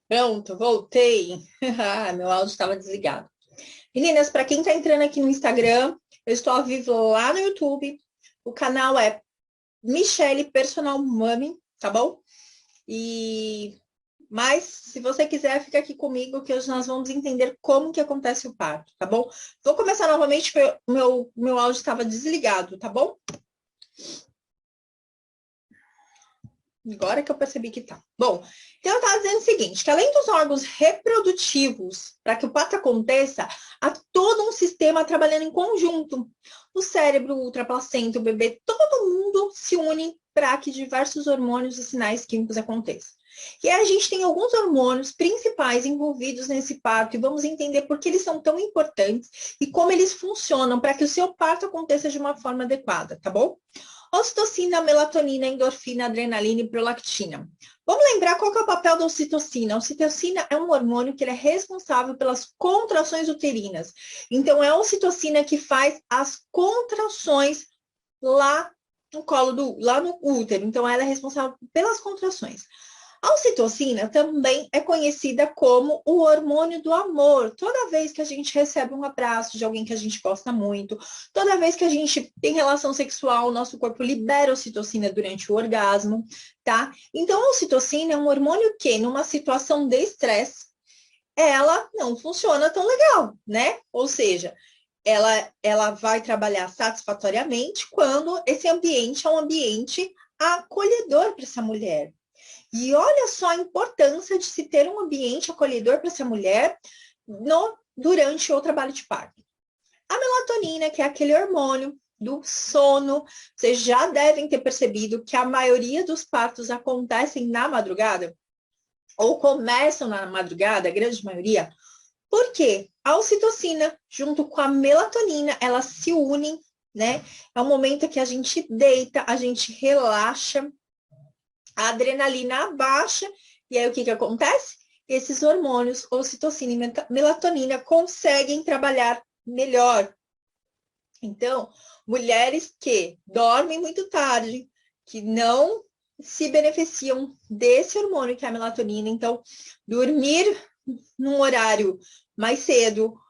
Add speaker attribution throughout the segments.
Speaker 1: Pronto, voltei. Ah, meu áudio estava desligado. Meninas, para quem está entrando aqui no Instagram, eu estou ao vivo lá no YouTube. O canal é Michele Personal Mami, tá bom? E mas se você quiser, fica aqui comigo que hoje nós vamos entender como que acontece o parto, tá bom? Vou começar novamente, porque meu áudio estava desligado, tá bom? Agora que eu percebi que tá. Bom, então eu estava dizendo o seguinte, que além dos órgãos reprodutivos, para que o parto aconteça, há todo um sistema trabalhando em conjunto. O cérebro, o ultraplacenta, o bebê, todo mundo se une para que diversos hormônios e sinais químicos aconteçam. E aí a gente tem alguns hormônios principais envolvidos nesse parto e vamos entender por que eles são tão importantes e como eles funcionam para que o seu parto aconteça de uma forma adequada, tá bom? Ocitocina, melatonina, endorfina, adrenalina e prolactina. Vamos lembrar qual que é o papel da ocitocina. A ocitocina é um hormônio que ele é responsável pelas contrações uterinas. Então, é a ocitocina que faz as contrações lá no colo lá no útero. Então, ela é responsável pelas contrações. A ocitocina também é conhecida como o hormônio do amor. Toda vez que a gente recebe um abraço de alguém que a gente gosta muito, toda vez que a gente tem relação sexual, o nosso corpo libera ocitocina durante o orgasmo, tá? Então, a ocitocina é um hormônio que, numa situação de estresse, ela não funciona tão legal, né? Ou seja, ela vai trabalhar satisfatoriamente quando esse ambiente é um ambiente acolhedor para essa mulher. E olha só a importância de se ter um ambiente acolhedor para essa mulher durante o trabalho de parto. A melatonina, que é aquele hormônio do sono, vocês já devem ter percebido que a maioria dos partos acontecem na madrugada, ou começam na madrugada, a grande maioria. Por quê? A ocitocina, junto com a melatonina, elas se unem, né? É um momento que a gente deita, a gente relaxa, a adrenalina abaixa, e aí o que, que acontece? Esses hormônios, ocitocina e melatonina, conseguem trabalhar melhor. Então, mulheres que dormem muito tarde, que não se beneficiam desse hormônio que é a melatonina, então, dormir num horário mais cedo,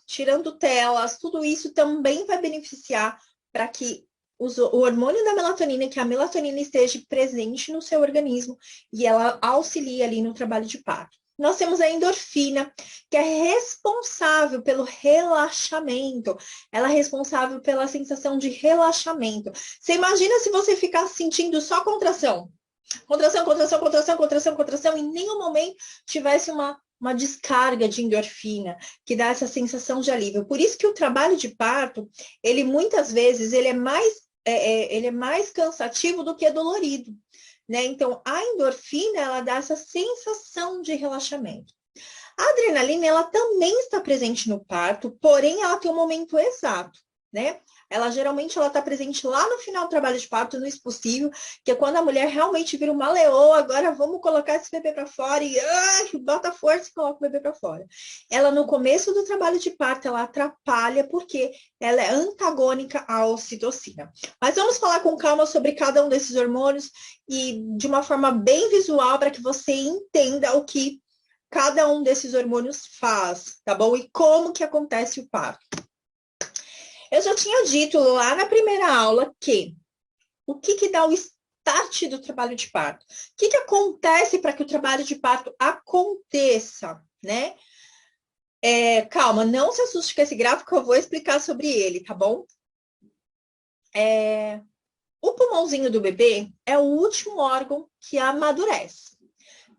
Speaker 1: tirando telas, tudo isso também vai beneficiar para que o hormônio da melatonina, que a melatonina esteja presente no seu organismo e ela auxilia ali no trabalho de parto. Nós temos a endorfina, que é responsável pelo relaxamento. Ela é responsável pela sensação de relaxamento. Você imagina se você ficar sentindo só contração? Contração, contração, contração, contração, contração, e em nenhum momento tivesse uma descarga de endorfina, que dá essa sensação de alívio. Por isso que o trabalho de parto, ele muitas vezes, ele é mais cansativo do que dolorido, né? Então, a endorfina, ela dá essa sensação de relaxamento. A adrenalina, ela também está presente no parto, porém, ela tem um momento exato, né? Ela geralmente ela está presente lá no final do trabalho de parto, no expulsivo, que é quando a mulher realmente vira uma leoa, agora vamos colocar esse bebê para fora e bota força e coloca o bebê para fora. Ela no começo do trabalho de parto, ela atrapalha porque ela é antagônica à ocitocina. Mas vamos falar com calma sobre cada um desses hormônios e de uma forma bem visual para que você entenda o que cada um desses hormônios faz, tá bom? E como que acontece o parto. Eu já tinha dito lá na primeira aula que o que dá o start do trabalho de parto? O que acontece para que o trabalho de parto aconteça, né? Calma, não se assuste com esse gráfico, eu vou explicar sobre ele, tá bom? O pulmãozinho do bebê é o último órgão que amadurece,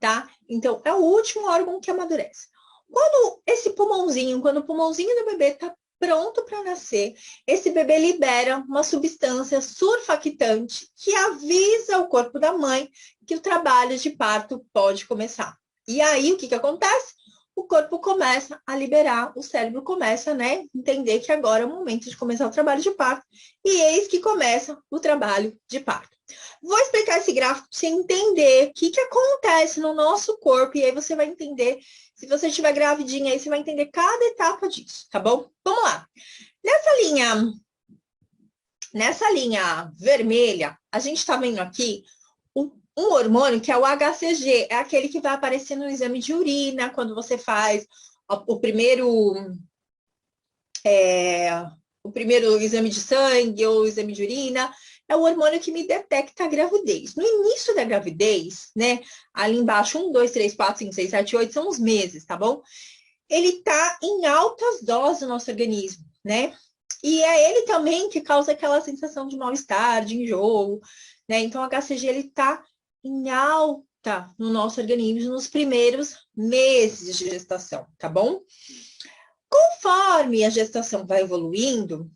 Speaker 1: tá? Então, é o último órgão que amadurece. Quando o pulmãozinho do bebê está pronto para nascer, esse bebê libera uma substância surfactante que avisa o corpo da mãe que o trabalho de parto pode começar. E aí, o que acontece? O corpo começa a liberar, o cérebro começa, né, entender que agora é o momento de começar o trabalho de parto, e eis que começa o trabalho de parto. Vou explicar esse gráfico para você entender o que acontece no nosso corpo, e aí você vai entender, se você estiver gravidinha, aí você vai entender cada etapa disso, tá bom? Vamos lá. Nessa linha vermelha, a gente está vendo aqui um hormônio que é o HCG, é aquele que vai aparecer no exame de urina, quando você faz o primeiro exame de sangue ou exame de urina, é o hormônio que me detecta a gravidez. No início da gravidez, né, ali embaixo, 1, 2, 3, 4, 5, 6, 7, 8, são os meses, tá bom? Ele tá em altas doses no nosso organismo, né? E é ele também que causa aquela sensação de mal-estar, de enjoo, né? Então, o HCG, ele tá em alta no nosso organismo nos primeiros meses de gestação, tá bom? Conforme a gestação vai evoluindo,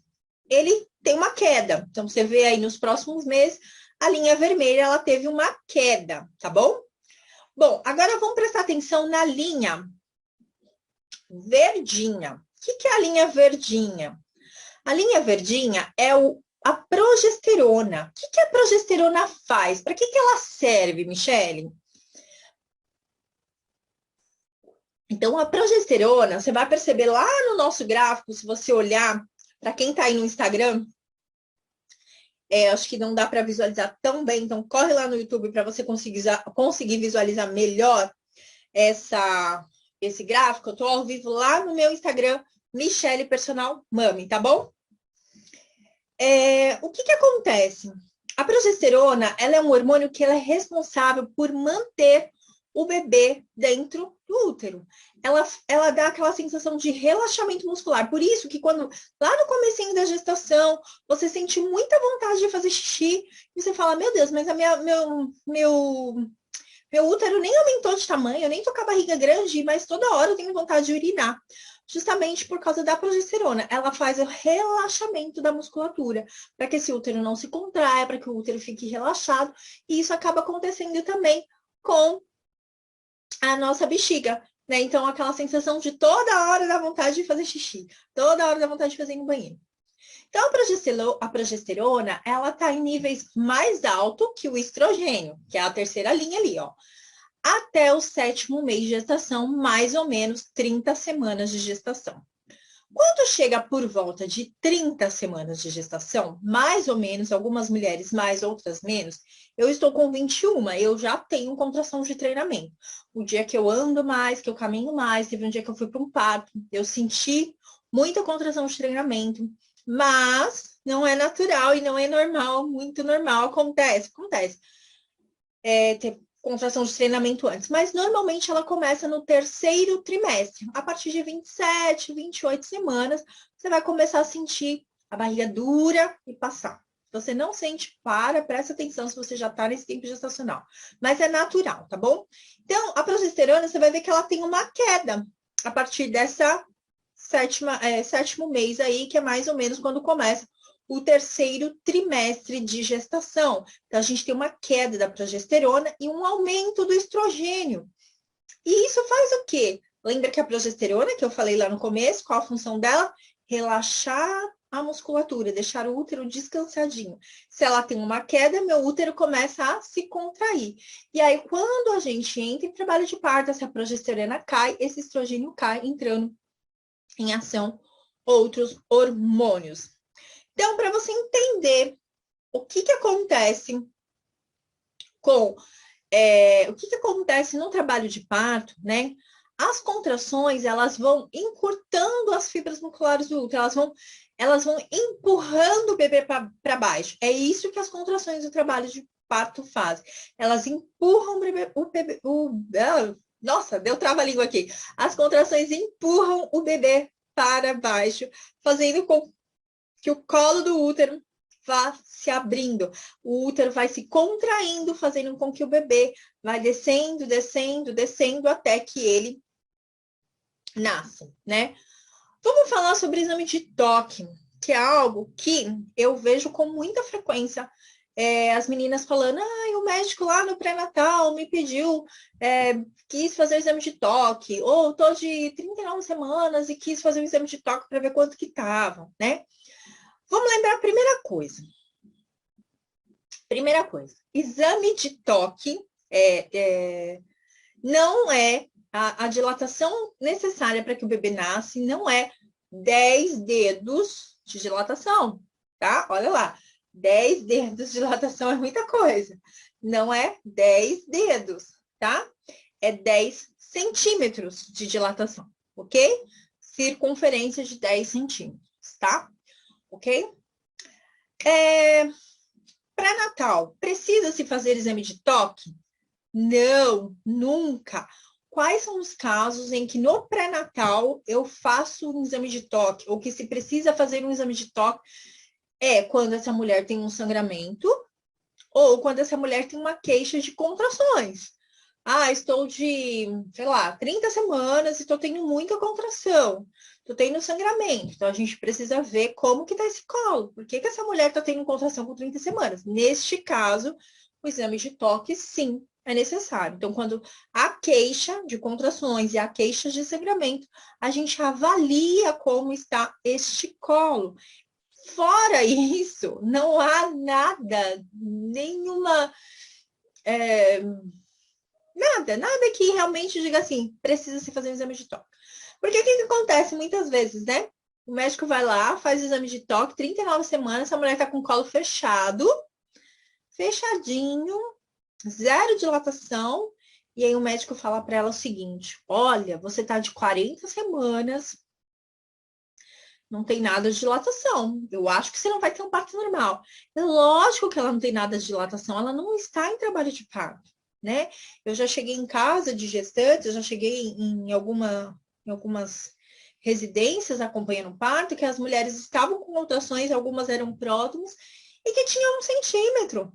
Speaker 1: ele tem uma queda. Então, você vê aí nos próximos meses, a linha vermelha, ela teve uma queda, tá bom? Bom, agora vamos prestar atenção na linha verdinha. O que é a linha verdinha? A linha verdinha é a progesterona. O que a progesterona faz? Para que ela serve, Michele? Então, a progesterona, você vai perceber lá no nosso gráfico, se você olhar, para quem está aí no Instagram, acho que não dá para visualizar tão bem, então corre lá no YouTube para você conseguir visualizar melhor esse gráfico. Eu estou ao vivo lá no meu Instagram, Michele Personal Mami, tá bom? O que acontece? A progesterona, ela é um hormônio que ela é responsável por manter o bebê dentro do útero. Ela dá aquela sensação de relaxamento muscular. Por isso que quando, lá no comecinho da gestação, você sente muita vontade de fazer xixi, e você fala, meu Deus, mas meu útero nem aumentou de tamanho, eu nem tô com a barriga grande, mas toda hora eu tenho vontade de urinar. Justamente por causa da progesterona. Ela faz o relaxamento da musculatura, para que esse útero não se contraia, para que o útero fique relaxado. E isso acaba acontecendo também com a nossa bexiga, né? Então, aquela sensação de toda hora da vontade de fazer xixi, toda hora da vontade de fazer no banheiro. Então, a progesterona, ela está em níveis mais altos que o estrogênio, que é a terceira linha ali, ó. Até o 7º mês de gestação, mais ou menos 30 semanas de gestação. Quando chega por volta de 30 semanas de gestação, mais ou menos, algumas mulheres mais, outras menos, eu estou com 21, eu já tenho contração de treinamento. O dia que eu ando mais, que eu caminho mais, teve um dia que eu fui para um parto, eu senti muita contração de treinamento, mas não é natural e não é normal, muito normal, acontece. Ter contração de treinamento antes, mas normalmente ela começa no 3º trimestre. A partir de 27, 28 semanas, você vai começar a sentir a barriga dura e passar. Se você não sente, presta atenção se você já está nesse tempo gestacional. Mas é natural, tá bom? Então, a progesterona, você vai ver que ela tem uma queda a partir dessa 7º mês aí, que é mais ou menos quando começa o 3º trimestre de gestação. Então, a gente tem uma queda da progesterona e um aumento do estrogênio. E isso faz o quê? Lembra que a progesterona, que eu falei lá no começo, qual a função dela? Relaxar a musculatura, deixar o útero descansadinho. Se ela tem uma queda, meu útero começa a se contrair. E aí, quando a gente entra em trabalho de parto, essa progesterona cai, esse estrogênio cai, entrando em ação outros hormônios. Então, para você entender o que acontece o que acontece no trabalho de parto, né? As contrações, elas vão encurtando as fibras musculares do útero, elas vão empurrando o bebê para baixo. É isso que as contrações do trabalho de parto fazem. Elas empurram nossa, deu trava-língua aqui. As contrações empurram o bebê para baixo, fazendo com que o colo do útero vá se abrindo, o útero vai se contraindo, fazendo com que o bebê vai descendo, descendo, descendo, até que ele nasça, né? Vamos falar sobre o exame de toque, que é algo que eu vejo com muita frequência as meninas falando, o médico lá no pré-natal me pediu, quis fazer o exame de toque, ou tô de 39 semanas e quis fazer o exame de toque para ver quanto que tava, né? Vamos lembrar a primeira coisa. Primeira coisa, exame de toque não é a dilatação necessária para que o bebê nasce, não é 10 dedos de dilatação, tá? Olha lá, 10 dedos de dilatação é muita coisa. Não é 10 dedos, tá? É 10 centímetros de dilatação, ok? Circunferência de 10 centímetros, tá? Ok? Pré-natal, precisa-se fazer exame de toque? Não, nunca. Quais são os casos em que no pré-natal eu faço um exame de toque, ou que se precisa fazer um exame de toque? É quando essa mulher tem um sangramento, ou quando essa mulher tem uma queixa de contrações. Ah, estou de, sei lá, 30 semanas e estou tendo muita contração. Estou tendo sangramento. Então, a gente precisa ver como que está esse colo. Por que essa mulher está tendo contração com 30 semanas? Neste caso, o exame de toque, sim, é necessário. Então, quando há queixa de contrações e há queixa de sangramento, a gente avalia como está este colo. Fora isso, não há nada, nenhuma... nada que realmente diga assim, precisa se fazer um exame de toque. Porque o que acontece muitas vezes, né? O médico vai lá, faz o exame de toque, 39 semanas, essa mulher tá com o colo fechado, fechadinho, zero dilatação, e aí o médico fala para ela o seguinte: olha, você tá de 40 semanas, não tem nada de dilatação. Eu acho que você não vai ter um parto normal. É lógico que ela não tem nada de dilatação, ela não está em trabalho de parto, né? Eu já cheguei em casa de gestantes, eu já cheguei em algumas residências acompanhando parto, que as mulheres estavam com contrações, algumas eram pródromos, e que tinham 1 centímetro,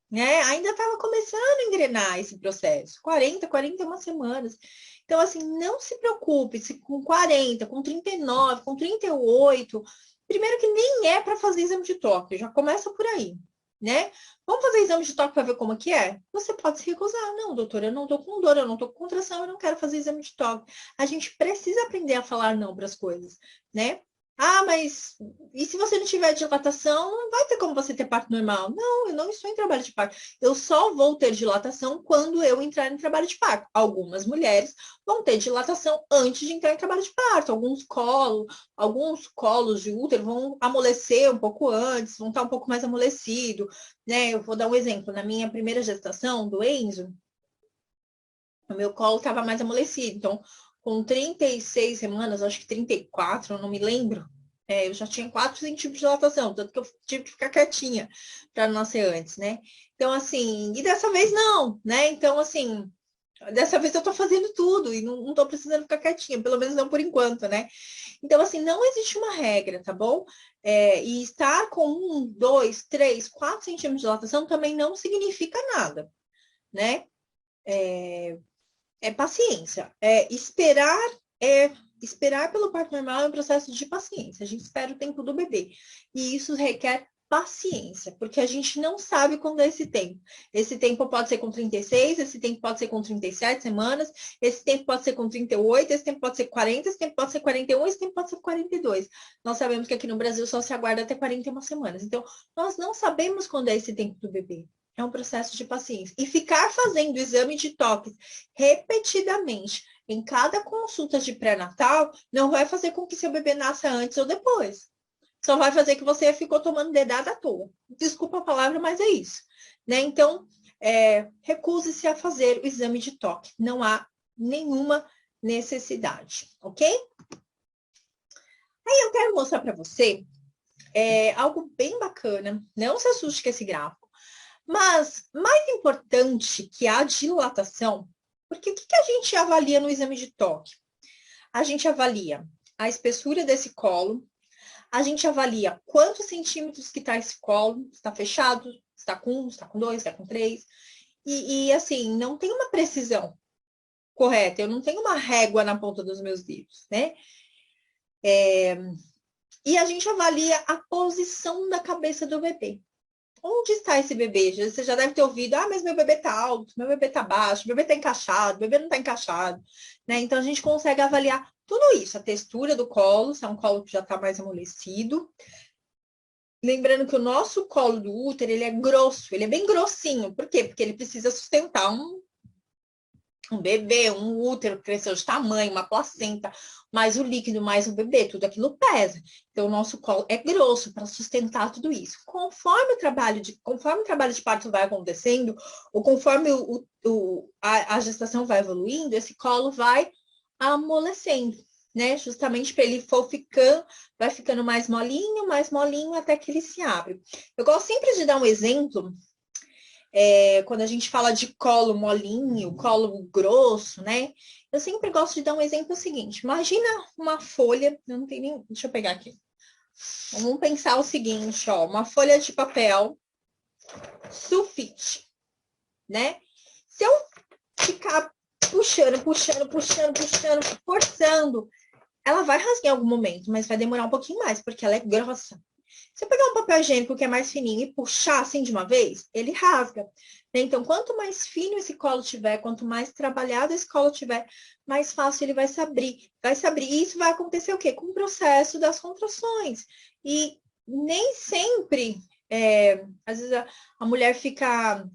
Speaker 1: né? Ainda estava começando a engrenar esse processo, 41 semanas. Então, assim, não se preocupe se com 40, com 39, com 38, primeiro que nem é para fazer exame de toque, já começa por aí, né? Vamos fazer exame de toque para ver como que é? Você pode se recusar. Não, doutora, eu não tô com dor, eu não tô com contração, eu não quero fazer exame de toque. A gente precisa aprender a falar não para as coisas, né? Ah, mas e se você não tiver dilatação, não vai ter como você ter parto normal. Não, eu não estou em trabalho de parto. Eu só vou ter dilatação quando eu entrar em trabalho de parto. Algumas mulheres vão ter dilatação antes de entrar em trabalho de parto. Alguns colos de útero vão amolecer um pouco antes, vão estar um pouco mais amolecido, né? Eu vou dar um exemplo. Na minha primeira gestação do Enzo, o meu colo estava mais amolecido. Então, com 36 semanas, acho que 34, eu não me lembro. Eu já tinha 4 centímetros de dilatação, tanto que eu tive que ficar quietinha para não nascer antes, né? Então, assim, e dessa vez não, né? Então, assim, dessa vez eu tô fazendo tudo e não tô precisando ficar quietinha, pelo menos não por enquanto, né? Então, assim, não existe uma regra, tá bom? E estar com 1, 2, 3, 4 centímetros de dilatação também não significa nada, né? É paciência. Esperar pelo parto normal é um processo de paciência. A gente espera o tempo do bebê. E isso requer paciência, porque a gente não sabe quando é esse tempo. Esse tempo pode ser com 36, esse tempo pode ser com 37 semanas, esse tempo pode ser com 38, esse tempo pode ser 40, esse tempo pode ser 41, esse tempo pode ser 42. Nós sabemos que aqui no Brasil só se aguarda até 41 semanas. Então, nós não sabemos quando é esse tempo do bebê. É um processo de paciência. E ficar fazendo exame de toques repetidamente em cada consulta de pré-natal não vai fazer com que seu bebê nasça antes ou depois. Só vai fazer que você ficou tomando dedada à toa. Desculpa a palavra, mas é isso. Né? Então, recuse-se a fazer o exame de toque. Não há nenhuma necessidade, ok? Aí eu quero mostrar para você algo bem bacana. Não se assuste com esse gráfico. Mas, mais importante que a dilatação, porque o que a gente avalia no exame de toque? A gente avalia a espessura desse colo, a gente avalia quantos centímetros que está esse colo, está fechado, está com 1, está com 2, está com 3. Assim, não tem uma precisão correta, eu não tenho uma régua na ponta dos meus dedos, né? E a gente avalia a posição da cabeça do bebê. Onde está esse bebê? Você já deve ter ouvido, mas meu bebê está alto, meu bebê está baixo, meu bebê está encaixado, meu bebê não está encaixado, né? Então, a gente consegue avaliar tudo isso, a textura do colo, se é um colo que já está mais amolecido. Lembrando que o nosso colo do útero, ele é grosso, ele é bem grossinho. Por quê? Porque ele precisa sustentar um bebê, um útero que cresceu de tamanho, uma placenta, mais o líquido, mais o bebê, tudo aquilo pesa. Então, o nosso colo é grosso para sustentar tudo isso. Conforme o trabalho de parto vai acontecendo, ou conforme a gestação vai evoluindo, esse colo vai amolecendo, né? Justamente para ele vai ficando mais molinho, até que ele se abre. Eu gosto sempre de dar um exemplo. Quando a gente fala de colo molinho, colo grosso, né? Eu sempre gosto de dar um exemplo seguinte. Imagina uma folha, eu não tenho nem, deixa eu pegar aqui. Vamos pensar o seguinte, ó, uma folha de papel sulfite, né? Se eu ficar puxando, forçando, ela vai rasgar em algum momento, mas vai demorar um pouquinho mais, porque ela é grossa. Se eu pegar um papel higiênico que é mais fininho e puxar assim de uma vez, ele rasga. Então, quanto mais fino esse colo tiver, quanto mais trabalhado esse colo tiver, mais fácil ele vai se abrir. E isso vai acontecer o quê? Com o processo das contrações. E nem sempre, às vezes a mulher fica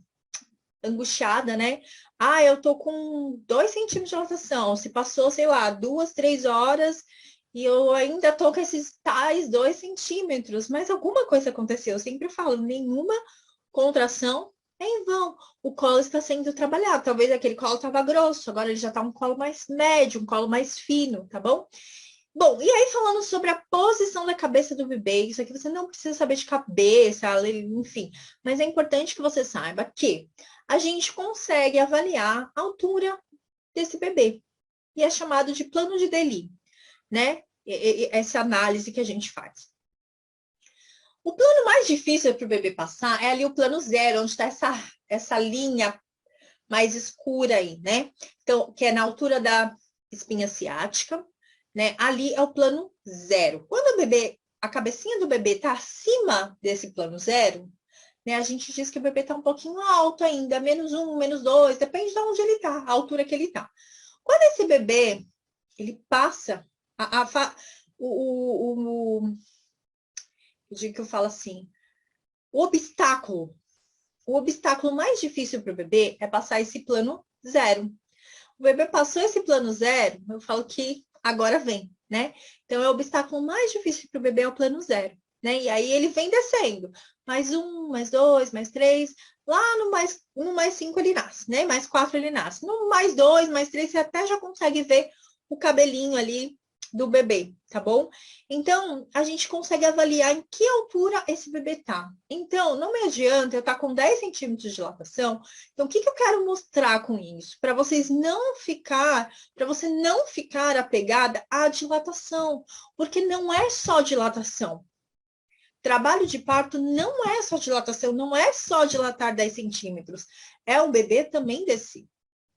Speaker 1: angustiada, né? Ah, eu tô com 2 centímetros de dilatação. Se passou, sei lá, 2, 3 horas e eu ainda tô com esses tais 2 centímetros, mas alguma coisa aconteceu. Eu sempre falo, nenhuma contração é em vão. O colo está sendo trabalhado. Talvez aquele colo estava grosso, agora ele já tá um colo mais médio, um colo mais fino, tá bom? Bom, e aí falando sobre a posição da cabeça do bebê, isso aqui você não precisa saber de cabeça, enfim, mas é importante que você saiba que a gente consegue avaliar a altura desse bebê, e é chamado de plano de Delis, né? Essa análise que a gente faz. O plano mais difícil para o bebê passar é ali o plano 0, onde está essa linha mais escura aí, né? Então, que é na altura da espinha ciática, né? Ali é o plano 0. Quando a cabecinha do bebê está acima desse plano 0, né? A gente diz que o bebê está um pouquinho alto ainda, -1, -2, depende de onde ele está, a altura que ele está. Quando esse bebê ele passa eu digo que eu falo assim, o obstáculo mais difícil para o bebê é passar esse plano 0. O bebê passou esse plano 0, eu falo que agora vem, né? Então, é o obstáculo mais difícil para o bebê é o plano 0, né? E aí ele vem descendo. Mais 1, mais 2, mais 3. Lá no mais 5 ele nasce, né? Mais 4 ele nasce. No mais 2, mais 3, você até já consegue ver o cabelinho ali do bebê, tá bom? Então, a gente consegue avaliar em que altura esse bebê tá. Então, não me adianta eu estar com 10 centímetros de dilatação. Então, o que eu quero mostrar com isso? Para você não ficar apegada à dilatação, porque não é só dilatação. Trabalho de parto não é só dilatação, não é só dilatar 10 centímetros. É o bebê também descer,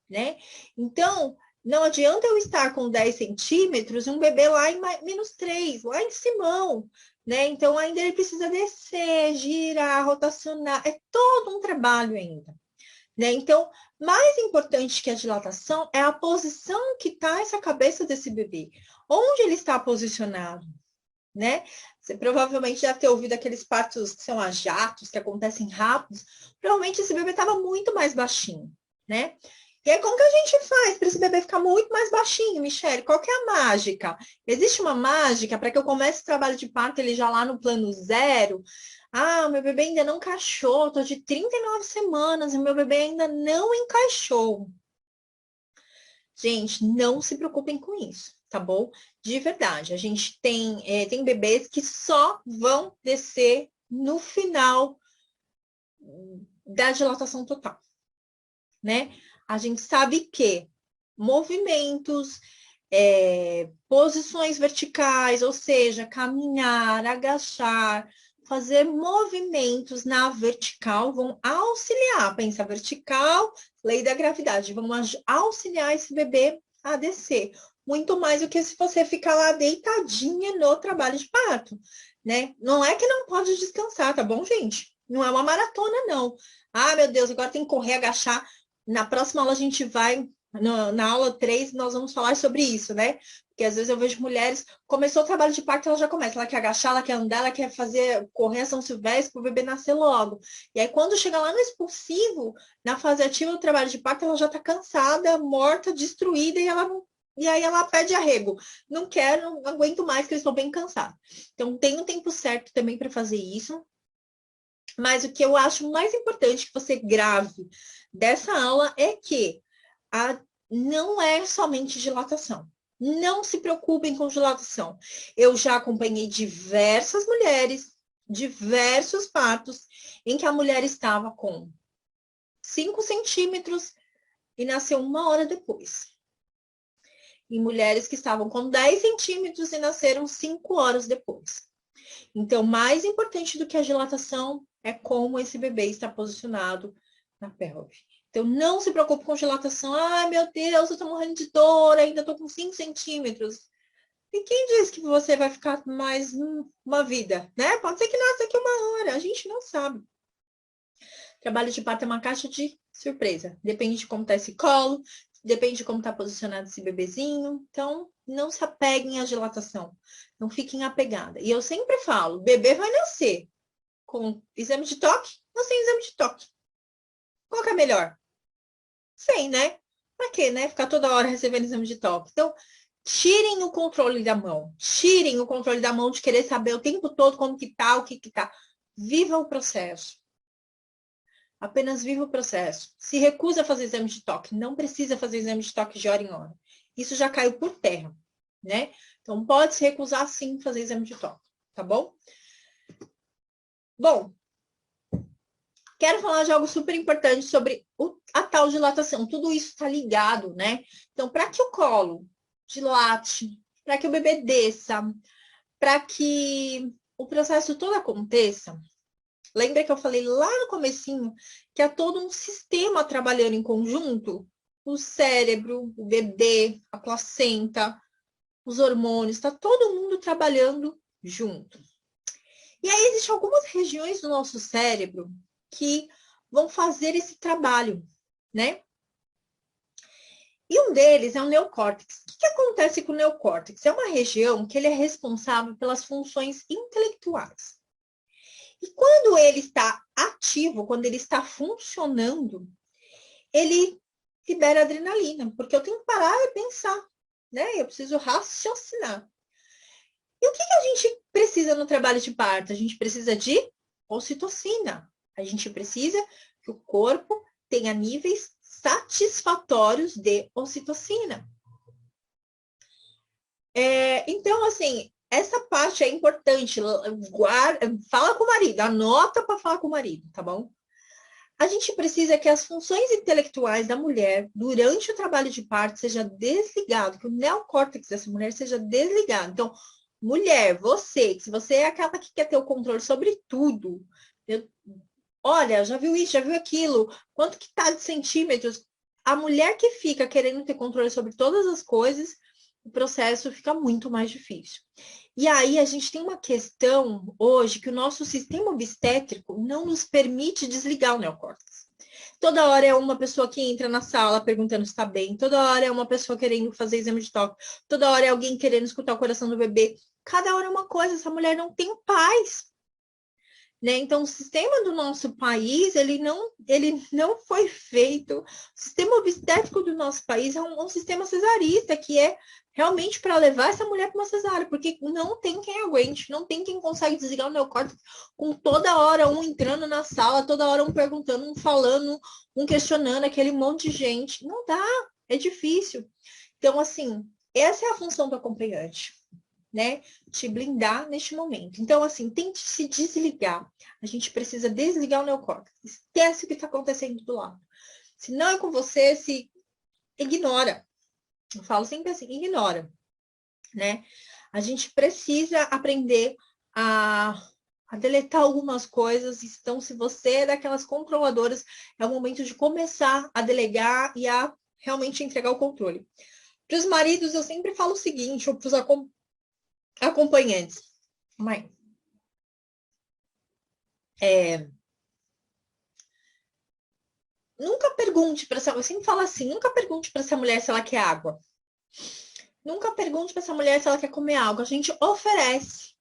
Speaker 1: né? Então, não adianta eu estar com 10 centímetros e um bebê lá em -3, lá em cima, né? Então, ainda ele precisa descer, girar, rotacionar. É todo um trabalho ainda, né? Então, mais importante que a dilatação é a posição que está essa cabeça desse bebê. Onde ele está posicionado, né? Você provavelmente deve ter ouvido aqueles partos que são a jatos, que acontecem rápidos. Provavelmente esse bebê estava muito mais baixinho, né? E aí, como que a gente faz para esse bebê ficar muito mais baixinho, Michele? Qual que é a mágica? Existe uma mágica para que eu comece o trabalho de parto ele já lá no plano 0? Ah, o meu bebê ainda não encaixou, estou de 39 semanas e meu bebê ainda não encaixou. Gente, não se preocupem com isso, tá bom? De verdade, a gente tem bebês que só vão descer no final da dilatação total, né? A gente sabe que movimentos, posições verticais, ou seja, caminhar, agachar, fazer movimentos na vertical vão auxiliar, pensa vertical, lei da gravidade, vão auxiliar esse bebê a descer, muito mais do que se você ficar lá deitadinha no trabalho de parto, né? Não é que não pode descansar, tá bom, gente? Não é uma maratona, não. Ah, meu Deus, agora tem que correr, agachar. Na próxima aula a gente vai Na aula 3, nós vamos falar sobre isso, né? Porque às vezes eu vejo mulheres, começou o trabalho de parto, ela já começa, ela quer agachar, ela quer andar, ela quer fazer correr a São Silvestre para o bebê nascer logo. E aí, quando chega lá no expulsivo, na fase ativa do trabalho de parto, ela já está cansada, morta, destruída, e aí ela pede arrego. Não quero, não aguento mais, que eles estão bem cansados. Então, tem um tempo certo também para fazer isso. Mas o que eu acho mais importante que você grave dessa aula é que não é somente dilatação. Não se preocupem com dilatação. Eu já acompanhei diversas mulheres, diversos partos, em que a mulher estava com 5 centímetros e nasceu 1 hora depois. E mulheres que estavam com 10 centímetros e nasceram 5 horas depois. Então, mais importante do que a dilatação é como esse bebê está posicionado na pelve. Então, não se preocupe com dilatação. Ai, meu Deus, eu estou morrendo de dor, ainda estou com 5 centímetros. E quem diz que você vai ficar mais uma vida, né? Pode ser que nasça daqui 1 hora, a gente não sabe. Trabalho de parto é uma caixa de surpresa. Depende de como está esse colo, depende de como está posicionado esse bebezinho. Então, não se apeguem à dilatação. Não fiquem apegadas. E eu sempre falo, bebê vai nascer com exame de toque ou sem exame de toque? Qual que é melhor? Sem, né? Pra quê, né? Ficar toda hora recebendo exame de toque. Então, tirem o controle da mão. Tirem o controle da mão de querer saber o tempo todo como que tá, o que que tá. Viva o processo. Apenas viva o processo. Se recusa a fazer exame de toque, não precisa fazer exame de toque de hora em hora. Isso já caiu por terra, né? Então, pode se recusar sim fazer exame de toque, tá bom? Bom, quero falar de algo super importante sobre a tal dilatação. Tudo isso está ligado, né? Então, para que o colo dilate, para que o bebê desça, para que o processo todo aconteça, lembra que eu falei lá no comecinho que é todo um sistema trabalhando em conjunto? O cérebro, o bebê, a placenta, os hormônios, está todo mundo trabalhando junto. E aí existem algumas regiões do nosso cérebro que vão fazer esse trabalho, né? E um deles é o neocórtex. O que acontece com o neocórtex? É uma região que ele é responsável pelas funções intelectuais. E quando ele está ativo, quando ele está funcionando, ele libera adrenalina, porque eu tenho que parar e pensar, né? Eu preciso raciocinar. E o que a gente precisa no trabalho de parto? A gente precisa de ocitocina. A gente precisa que o corpo tenha níveis satisfatórios de ocitocina. Então, assim, essa parte é importante. Fala com o marido, anota para falar com o marido, tá bom? A gente precisa que as funções intelectuais da mulher, durante o trabalho de parto, seja desligado, que o neocórtex dessa mulher seja desligado. Então, mulher, você, se você é aquela que quer ter o controle sobre tudo, olha, já viu isso, já viu aquilo, quanto que tá de centímetros? A mulher que fica querendo ter controle sobre todas as coisas, o processo fica muito mais difícil. E aí a gente tem uma questão hoje que o nosso sistema obstétrico não nos permite desligar o neocórtex. Toda hora é uma pessoa que entra na sala perguntando se está bem, toda hora é uma pessoa querendo fazer exame de toque, toda hora é alguém querendo escutar o coração do bebê. Cada hora é uma coisa, essa mulher não tem paz. Né? Então, o sistema do nosso país, ele não foi feito. O sistema obstétrico do nosso país é um sistema cesarista, que é realmente para levar essa mulher para uma cesárea, porque não tem quem aguente, não tem quem consegue desligar o neocórtex com toda hora um entrando na sala, toda hora um perguntando, um falando, um questionando, aquele monte de gente. Não dá, é difícil. Então, assim, essa é a função do acompanhante, né? Te blindar neste momento. Então, assim, tente se desligar. A gente precisa desligar o neocórtex. Esquece o que está acontecendo do lado. Se não é com você, se ignora. Eu falo sempre assim, ignora, né? A gente precisa aprender a deletar algumas coisas. Então, se você é daquelas controladoras, é o momento de começar a delegar e a realmente entregar o controle. Para os maridos, eu sempre falo o seguinte, ou para os acompanhantes. Mãe, nunca pergunte para essa, eu sempre falo assim, nunca pergunte para essa mulher se ela quer água. Nunca pergunte para essa mulher se ela quer comer algo. A gente oferece.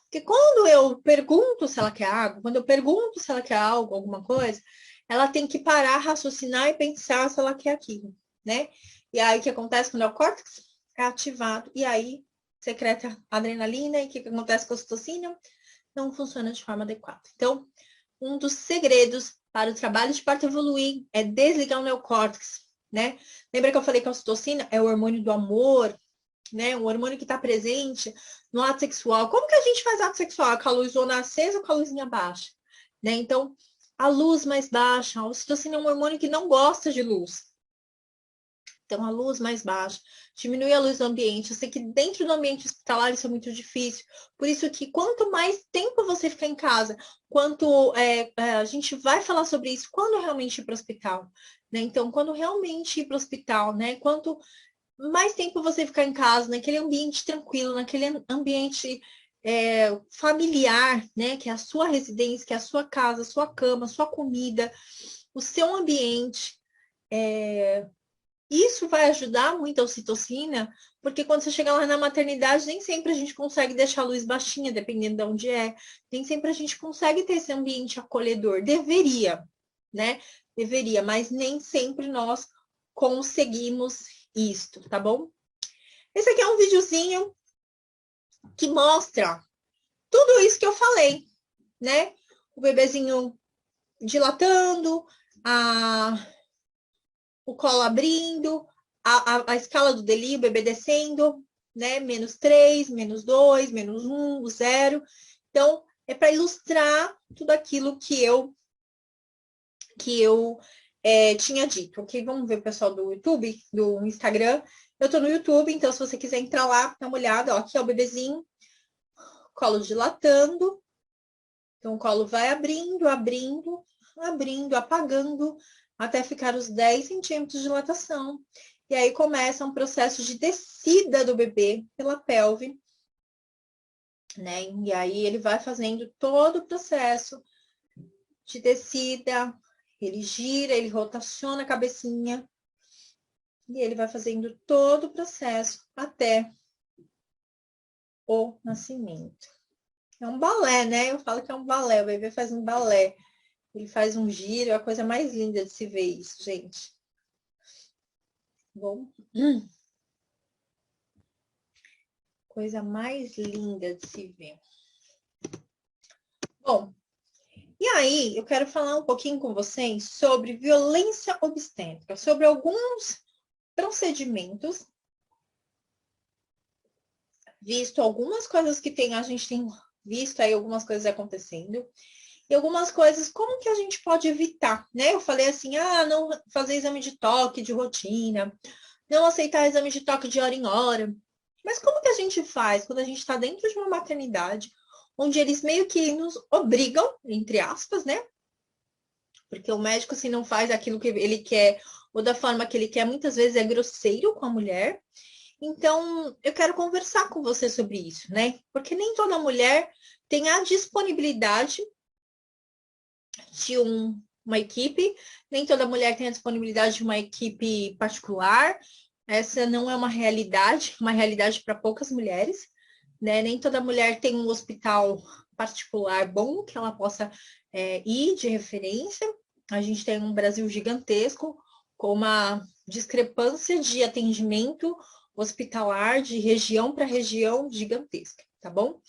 Speaker 1: Porque quando eu pergunto se ela quer água, quando eu pergunto se ela quer algo, alguma coisa, ela tem que parar, raciocinar e pensar se ela quer aquilo, né? E aí o que acontece quando é o córtex é ativado e aí secreta adrenalina e o que acontece com a ocitocina? Não funciona de forma adequada. Então, um dos segredos para o trabalho de parto evoluir é desligar o neocórtex, né? Lembra que eu falei que a ocitocina é o hormônio do amor, né? Um hormônio que está presente no ato sexual. Como que a gente faz ato sexual? Com a luzona acesa ou com a luzinha baixa? Né? Então, a luz mais baixa, a ocitocina é um hormônio que não gosta de luz. Então, a luz mais baixa, diminui a luz do ambiente. Eu sei que dentro do ambiente hospitalar isso é muito difícil. Por isso que quanto mais tempo você ficar em casa, quanto a gente vai falar sobre isso quando realmente ir para o hospital. Né? Então, quando realmente ir para o hospital, né? Quanto mais tempo você ficar em casa, naquele ambiente tranquilo, naquele ambiente familiar, né? Que é a sua residência, que é a sua casa, a sua cama, a sua comida, o seu ambiente. Isso vai ajudar muito a ocitocina, porque quando você chega lá na maternidade, nem sempre a gente consegue deixar a luz baixinha, dependendo de onde é. Nem sempre a gente consegue ter esse ambiente acolhedor. Deveria, né? Deveria, mas nem sempre nós conseguimos isto, tá bom? Esse aqui é um videozinho que mostra tudo isso que eu falei, né? O bebezinho dilatando, o colo abrindo, a escala do DELI, o bebê descendo, né? -3, -2, -1, o 0. Então, é para ilustrar tudo aquilo que eu tinha dito, ok? Vamos ver o pessoal do YouTube, do Instagram. Eu tô no YouTube, então se você quiser entrar lá, dá uma olhada, ó, aqui é o bebezinho, colo dilatando. Então, o colo vai abrindo, abrindo, abrindo, apagando, até ficar os 10 centímetros de dilatação. E aí começa um processo de descida do bebê pela pelve, né? E aí ele vai fazendo todo o processo de descida, ele gira, ele rotaciona a cabecinha, e ele vai fazendo todo o processo até o nascimento. É um balé, né? Eu falo que é um balé, o bebê faz um balé. Ele faz um giro, é a coisa mais linda de se ver isso, gente. Bom. Coisa mais linda de se ver. Bom, e aí eu quero falar um pouquinho com vocês sobre violência obstétrica, sobre alguns procedimentos, visto algumas coisas que a gente tem visto aí algumas coisas acontecendo, e algumas coisas, como que a gente pode evitar, né? Eu falei assim, não fazer exame de toque de rotina, não aceitar exame de toque de hora em hora. Mas como que a gente faz quando a gente está dentro de uma maternidade, onde eles meio que nos obrigam, entre aspas, né? Porque o médico, se não faz aquilo que ele quer, ou da forma que ele quer, muitas vezes é grosseiro com a mulher. Então, eu quero conversar com você sobre isso, né? Porque nem toda mulher tem a disponibilidade de uma equipe, nem toda mulher tem a disponibilidade de uma equipe particular. Essa não é uma realidade para poucas mulheres, né? Nem toda mulher tem um hospital particular bom que ela possa ir de referência. A gente tem um Brasil gigantesco, com uma discrepância de atendimento hospitalar de região para região gigantesca, tá bom?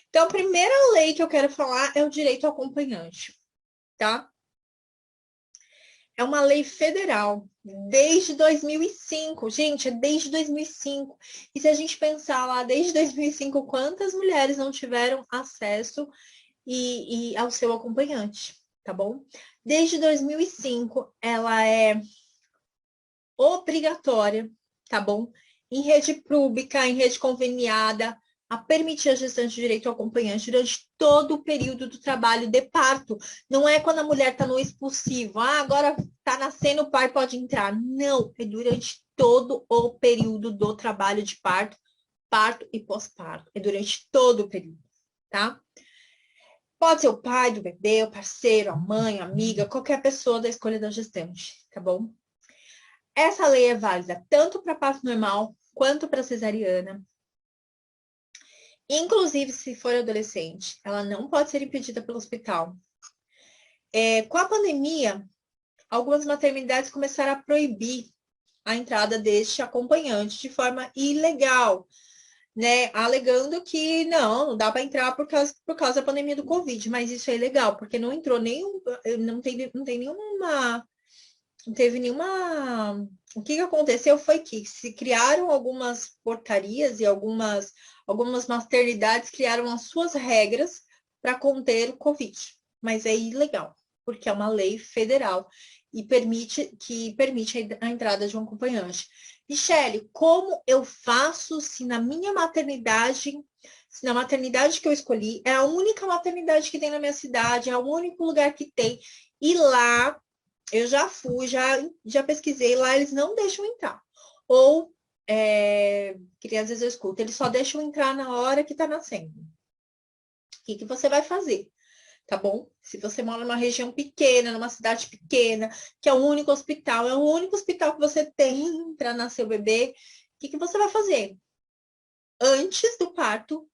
Speaker 1: Então, a primeira lei que eu quero falar é o direito ao acompanhante, tá? É uma lei federal, desde 2005. Gente, é desde 2005. E se a gente pensar lá, desde 2005, quantas mulheres não tiveram acesso ao seu acompanhante, tá bom? Desde 2005, ela é obrigatória, tá bom? Em rede pública, em rede conveniada, a permitir a gestante de direito ao acompanhante durante todo o período do trabalho de parto. Não é quando a mulher está no expulsivo, agora está nascendo, o pai pode entrar. Não, é durante todo o período do trabalho de parto, parto e pós-parto. É durante todo o período, tá? Pode ser o pai do bebê, o parceiro, a mãe, a amiga, qualquer pessoa da escolha da gestante, tá bom? Essa lei é válida tanto para parto normal quanto para cesariana. Inclusive, se for adolescente, ela não pode ser impedida pelo hospital. Com a pandemia, algumas maternidades começaram a proibir a entrada deste acompanhante de forma ilegal, né? Alegando que não dá para entrar por causa da pandemia do Covid, mas isso é ilegal, porque não entrou nenhum, não tem nenhuma, não teve nenhuma. O que aconteceu foi que se criaram algumas portarias e algumas maternidades criaram as suas regras para conter o Covid, mas é ilegal, porque é uma lei federal e permite a entrada de um acompanhante. Michele, como eu faço se na minha maternidade, se na maternidade que eu escolhi, é a única maternidade que tem na minha cidade, é o único lugar que tem, e lá eu já fui, já pesquisei, lá eles não deixam entrar. Ou, que às vezes eu escuto, eles só deixam entrar na hora que está nascendo. O que você vai fazer? Tá bom? Se você mora numa região pequena, numa cidade pequena, que é o único hospital, é o único hospital que você tem para nascer o bebê, o que você vai fazer? Antes do parto,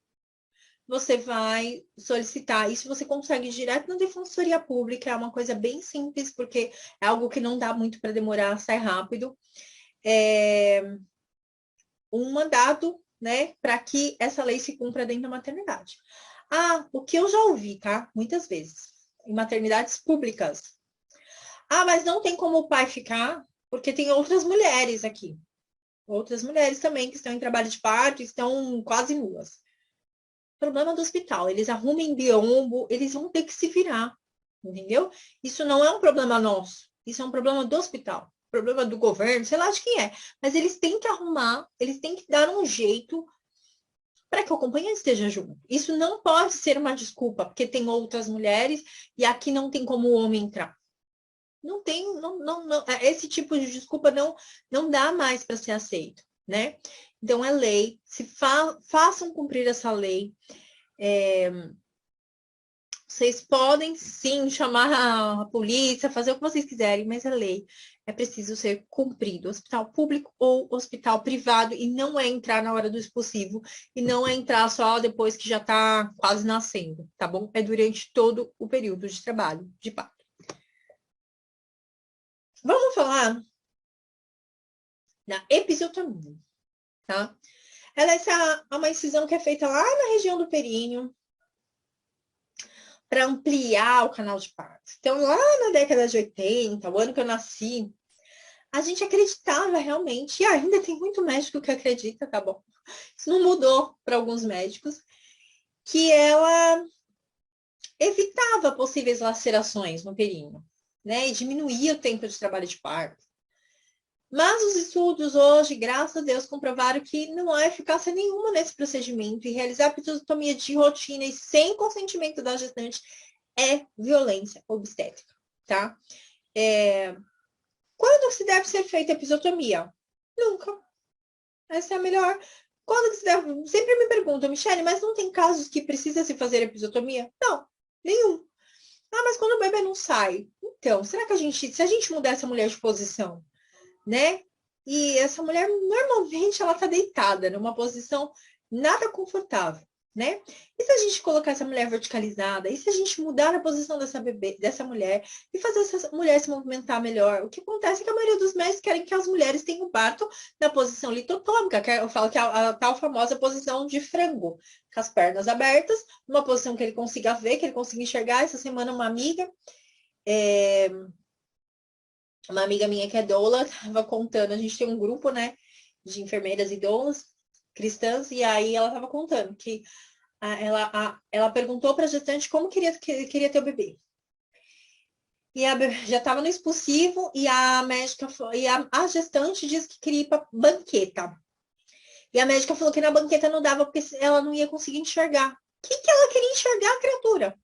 Speaker 1: você vai solicitar. Isso você consegue direto na Defensoria Pública, é uma coisa bem simples, porque é algo que não dá muito para demorar, sai rápido. Um mandado, né, para que essa lei se cumpra dentro da maternidade. O que eu já ouvi, tá? Muitas vezes, em maternidades públicas. Mas não tem como o pai ficar, porque tem outras mulheres aqui. Outras mulheres também que estão em trabalho de parto, estão quase nuas. Problema do hospital, eles arrumem biombo, eles vão ter que se virar, entendeu? Isso não é um problema nosso, isso é um problema do hospital, problema do governo, sei lá de quem é. Mas eles têm que arrumar, eles têm que dar um jeito para que o acompanhante esteja junto. Isso não pode ser uma desculpa, porque tem outras mulheres e aqui não tem como o homem entrar. Não tem, não, esse tipo de desculpa não dá mais para ser aceito, né? Então é lei, façam cumprir essa lei. Vocês podem sim chamar a polícia, fazer o que vocês quiserem, mas a lei é preciso ser cumprido. Hospital público ou hospital privado, e não é entrar na hora do expulsivo, e não é entrar só depois que já está quase nascendo, tá bom? É durante todo o período de trabalho, de parto. Vamos falar da episiotomia, tá? Ela é uma incisão que é feita lá na região do períneo, para ampliar o canal de parto. Então, lá na década de 80, o ano que eu nasci, a gente acreditava realmente, e ainda tem muito médico que acredita, tá bom? Isso não mudou para alguns médicos, que ela evitava possíveis lacerações no períneo, né? E diminuía o tempo de trabalho de parto. Mas os estudos hoje, graças a Deus, comprovaram que não há eficácia nenhuma nesse procedimento, e realizar a episiotomia de rotina e sem consentimento da gestante é violência obstétrica, tá? Quando se deve ser feita a episiotomia? Nunca. Essa é a melhor. Quando que se deve... Sempre me perguntam, Michele, mas não tem casos que precisa se fazer episiotomia? Não, nenhum. Mas quando o bebê não sai? Então, será que se a gente mudar essa mulher de posição, né? E essa mulher, normalmente, ela tá deitada numa posição nada confortável, né? E se a gente colocar essa mulher verticalizada? E se a gente mudar a posição dessa mulher e fazer essa mulher se movimentar melhor? O que acontece é que a maioria dos médicos querem que as mulheres tenham parto na posição litotômica, que eu falo que é a tal famosa posição de frango, com as pernas abertas, numa posição que ele consiga ver, que ele consiga enxergar. Essa semana, uma amiga minha que é doula estava contando, a gente tem um grupo, né, de enfermeiras e doulas cristãs, e aí ela estava contando que ela perguntou para a gestante como queria ter o bebê. E já estava no expulsivo, e a médica e a gestante disse que queria ir para banqueta. E a médica falou que na banqueta não dava, porque ela não ia conseguir enxergar. O que ela queria enxergar, criatura?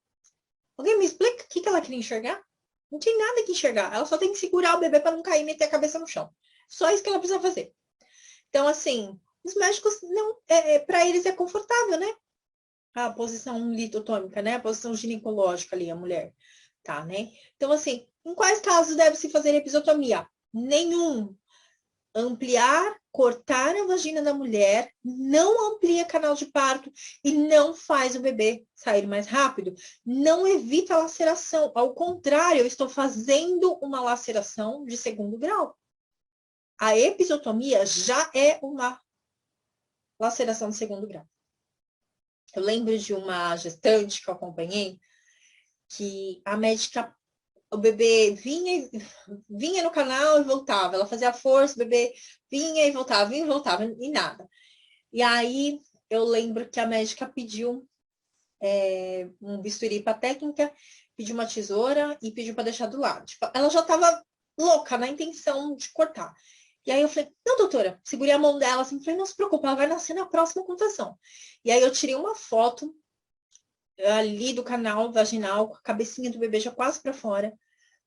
Speaker 1: Alguém me explica o que ela queria enxergar? Não tem nada que enxergar. Ela só tem que segurar o bebê para não cair e meter a cabeça no chão. Só isso que ela precisa fazer. Então, assim, os médicos não, para eles é confortável, né? a posição litotômica, né? A posição ginecológica ali, a mulher, tá, né? Então, assim, em quais casos deve se fazer episiotomia? Nenhum. Ampliar, cortar a vagina da mulher, não amplia canal de parto e não faz o bebê sair mais rápido, não evita a laceração. Ao contrário, eu estou fazendo uma laceração de segundo grau. A episiotomia já é uma laceração de segundo grau. Eu lembro de uma gestante que eu acompanhei, que a médica, o bebê vinha no canal e voltava, ela fazia força, o bebê vinha e voltava, e nada. E aí eu lembro que a médica pediu um bisturi para técnica, pediu uma tesoura e pediu para deixar do lado. Tipo, ela já estava louca na intenção de cortar. E aí eu falei, não, doutora, segurei a mão dela assim, falei, não se preocupe, ela vai nascer na próxima contração. E aí eu tirei uma foto ali do canal vaginal, com a cabecinha do bebê já quase para fora,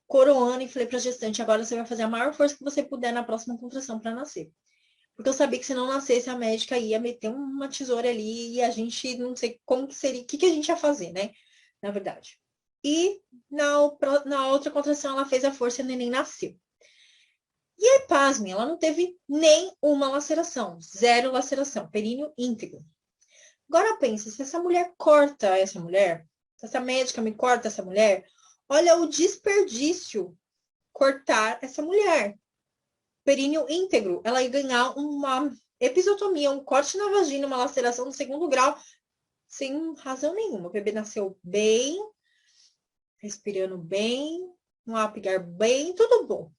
Speaker 1: coroando, e falei para a gestante, agora você vai fazer a maior força que você puder na próxima contração para nascer. Porque eu sabia que se não nascesse, a médica ia meter uma tesoura ali e a gente não sei como que seria, o que a gente ia fazer, né? Na verdade. E na outra contração, ela fez a força e o neném nasceu. E aí, pasmem, ela não teve nem uma laceração, zero laceração, períneo íntegro. Agora pensa, se essa mulher corta essa mulher, se essa médica me corta essa mulher, olha o desperdício cortar essa mulher. Períneo íntegro, ela ia ganhar uma episiotomia, um corte na vagina, uma laceração do segundo grau, sem razão nenhuma. O bebê nasceu bem, respirando bem, um apgar bem, tudo bom,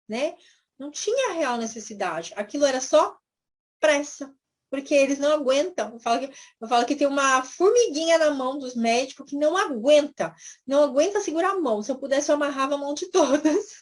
Speaker 1: né? Não tinha real necessidade. Aquilo era só pressa, porque eles não aguentam. Eu falo que tem uma formiguinha na mão dos médicos que não aguenta segurar a mão. Se eu pudesse, eu amarrava a mão de todas.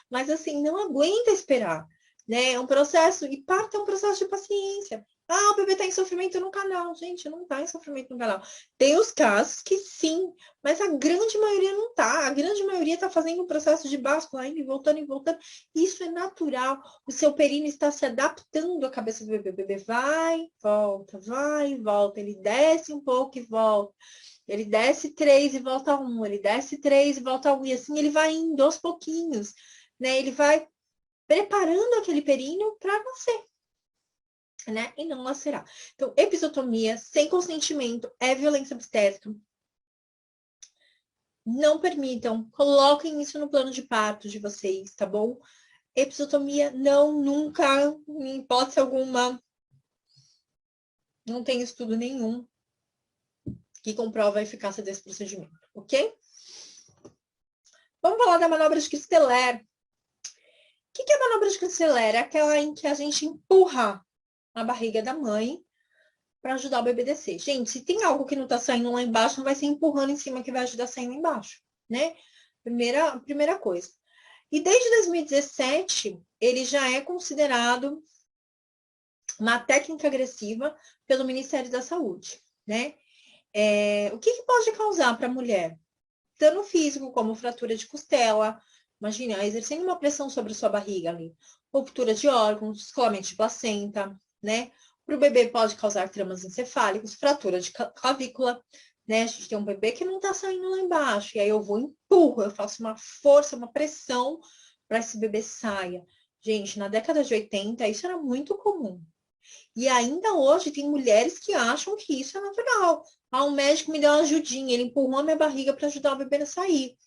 Speaker 1: Mas assim, não aguenta esperar, né? É um processo, e parto é um processo de paciência. Ah, o bebê está em sofrimento no canal. Gente, não está em sofrimento no canal. Tem os casos que sim, mas a grande maioria não está. A grande maioria está fazendo um processo de báscula, indo e voltando e voltando. Isso é natural. O seu períneo está se adaptando à cabeça do bebê. O bebê vai e volta. Ele desce um pouco e volta. Ele desce 3 e volta 1. Ele desce 3 e volta 1. E assim ele vai indo aos pouquinhos, né? Ele vai preparando aquele períneo para nascer, né? E não lacerar. Então, episiotomia sem consentimento é violência obstétrica. Não permitam, coloquem isso no plano de parto de vocês, tá bom? Episiotomia não, nunca, em hipótese alguma, não tem estudo nenhum que comprova a eficácia desse procedimento, ok? Vamos falar da manobra de Christeler. O que é a manobra de Christeler? É aquela em que a gente empurra a barriga da mãe para ajudar o bebê a descer. Gente, se tem algo que não está saindo lá embaixo, não vai ser empurrando em cima que vai ajudar a sair lá embaixo, né? Primeira coisa. E desde 2017, ele já é considerado uma técnica agressiva pelo Ministério da Saúde, né? O que pode causar para a mulher? Dano físico, como fratura de costela, imagina, exercendo uma pressão sobre a sua barriga ali, ruptura de órgãos, descolamento de placenta, né? Para o bebê pode causar traumas encefálicos, fratura de clavícula, né? A gente tem um bebê que não está saindo lá embaixo, e aí eu vou empurro, eu faço uma força, uma pressão para esse bebê saia. Gente, na década de 80, isso era muito comum. E ainda hoje tem mulheres que acham que isso é natural. Ah, um médico me deu uma ajudinha, ele empurrou a minha barriga para ajudar o bebê a sair.